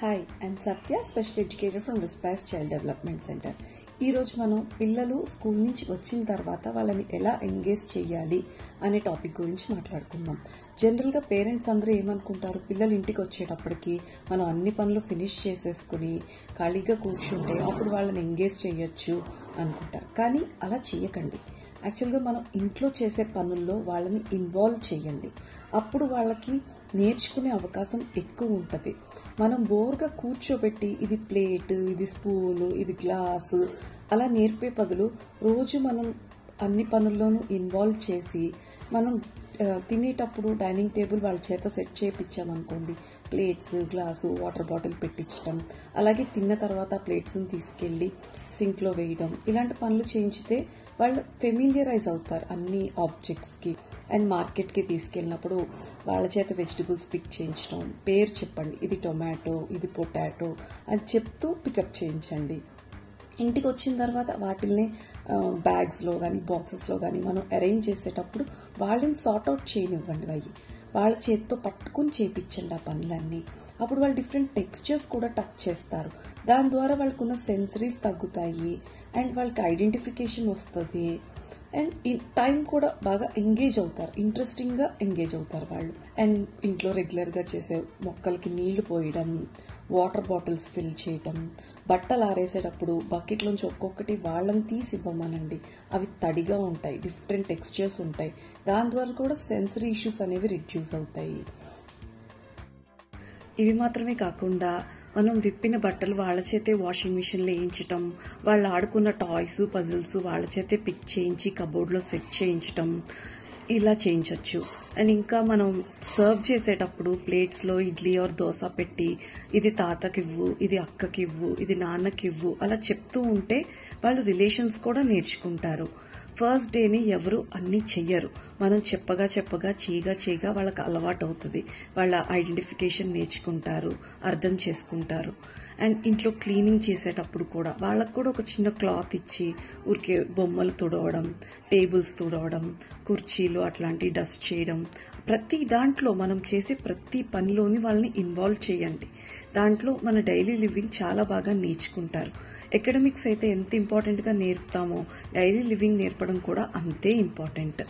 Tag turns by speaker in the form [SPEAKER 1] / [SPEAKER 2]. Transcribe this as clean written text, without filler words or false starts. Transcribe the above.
[SPEAKER 1] Hi I'm Satya, special educator from విస్పాస్ child development centre. ఈరోజు మనం పిల్లలు స్కూల్ నుంచి వచ్చిన తర్వాత వాళ్ళని ఎలా ఎంగేజ్ చేయాలి అనే టాపిక్ గురించి మాట్లాడుకుందాం. జనరల్గా పేరెంట్స్ అందరూ ఏమనుకుంటారు, పిల్లలు ఇంటికి వచ్చేటప్పటికి మనం అన్ని పనులు ఫినిష్ చేసేసుకుని ఖాళీగా కూర్చుంటే అప్పుడు వాళ్ళని ఎంగేజ్ చేయొచ్చు అనుకుంటారు. కానీ అలా చేయకండి. యాక్చువల్గా మనం ఇంట్లో చేసే పనుల్లో వాళ్ళని ఇన్వాల్వ్ చేయండి. అప్పుడు వాళ్ళకి నేర్చుకునే అవకాశం ఎక్కువ ఉంటుంది. మనం బోర్గా కూర్చోబెట్టి ఇది ప్లేట్, ఇది స్పూను, ఇది గ్లాసు అలా నేర్పే బదులు రోజు మనం అన్ని పనుల్లోనూ ఇన్వాల్వ్ చేసి మనం తినేటప్పుడు డైనింగ్ టేబుల్ వాళ్ళ చేత సెట్ చేయించామనుకోండి, ప్లేట్స్, గ్లాసు, వాటర్ బాటిల్ పెట్టించడం, అలాగే తిన్న తర్వాత ప్లేట్స్ని తీసుకెళ్లి సింక్లో వేయడం, ఇలాంటి పనులు చేయించితే వాళ్ళు ఫెమిలియరైజ్ అవుతారు అన్ని ఆబ్జెక్ట్స్కి. అండ్ మార్కెట్కి తీసుకెళ్ళినప్పుడు వాళ్ళ చేత వెజిటబుల్స్ పిక్ చేయించడం, పేరు చెప్పండి, ఇది టొమాటో, ఇది పొటాటో అని చెప్తూ పికప్ చేయించండి. ఇంటికి వచ్చిన తర్వాత వాటిల్ని బ్యాగ్స్లో కానీ బాక్సెస్లో కానీ మనం అరేంజ్ చేసేటప్పుడు వాళ్ళని సార్ట్అవుట్ చేయనివ్వండి. వాళ్ళ చేతితో పట్టుకుని చేయించండి ఆ పనులన్నీ. అప్పుడు వాళ్ళు డిఫరెంట్ టెక్స్చర్స్ కూడా టచ్ చేస్తారు. దాని ద్వారా వాళ్ళకున్న సెన్సరీస్ తగ్గుతాయి అండ్ వాళ్ళకి ఐడెంటిఫికేషన్ వస్తుంది. అండ్ టైం కూడా బాగా ఎంగేజ్ అవుతారు, ఇంట్రెస్టింగ్గా ఎంగేజ్ అవుతారు వాళ్ళు. అండ్ ఇంట్లో రెగ్యులర్గా చేసే మొక్కలకి నీళ్లు పోయడం, వాటర్ బాటిల్స్ ఫిల్ చేయడం, బట్టలు ఆరేసేటప్పుడు బకెట్లోంచి ఒక్కొక్కటి వాళ్ళని తీసి ఇవ్వమనండి. అవి తడిగా ఉంటాయి, డిఫరెంట్ టెక్స్చర్స్ ఉంటాయి. దాని ద్వారా కూడా సెన్సరీ ఇష్యూస్ అనేవి రిడ్యూస్ అవుతాయి. ఇవి మాత్రమే కాకుండా మనం విప్పిన బట్టలు వాళ్ళ చేతే వాషింగ్ మిషన్లో వేయించటం, వాళ్ళు ఆడుకున్న టాయ్స్, పజిల్స్ వాళ్ళ చేతే పిక్ చేయించి కబోర్డ్లో సెట్ చేయించటం, ఇలా చేయించవచ్చు. అండ్ ఇంకా మనం సర్వ్ చేసేటప్పుడు ప్లేట్స్లో ఇడ్లీ ఆర్ దోశ పెట్టి ఇది తాతకివ్వు, ఇది అక్కకివ్వు, ఇది నాన్నకివ్వు అలా చెప్తూ ఉంటే వాళ్ళు రిలేషన్స్ కూడా నేర్చుకుంటారు. ఫస్ట్ డేని ఎవరు అన్నీ చెయ్యరు. మనం చెప్పగా చేయగా వాళ్ళకి అలవాటు అవుతుంది. వాళ్ళ ఐడెంటిఫికేషన్ నేర్చుకుంటారు, అర్థం చేసుకుంటారు. అండ్ ఇంట్లో క్లీనింగ్ చేసేటప్పుడు కూడా వాళ్ళకు కూడా ఒక చిన్న క్లాత్ ఇచ్చి ఊరికే బొమ్మలు తుడవడం, టేబుల్స్ తుడవడం, కుర్చీలు అట్లాంటి డస్ట్ చేయడం, ప్రతి దాంట్లో మనం చేసే ప్రతి పనిలోని వాళ్ళని ఇన్వాల్వ్ చేయండి. దాంట్లో మన డైలీ లివింగ్ చాలా బాగా నేర్చుకుంటారు. అకాడమిక్స్ అయితే ఎంత ఇంపార్టెంట్గా నేర్పుతామో డైలీ లివింగ్ నేర్పడం కూడా అంతే ఇంపార్టెంట్.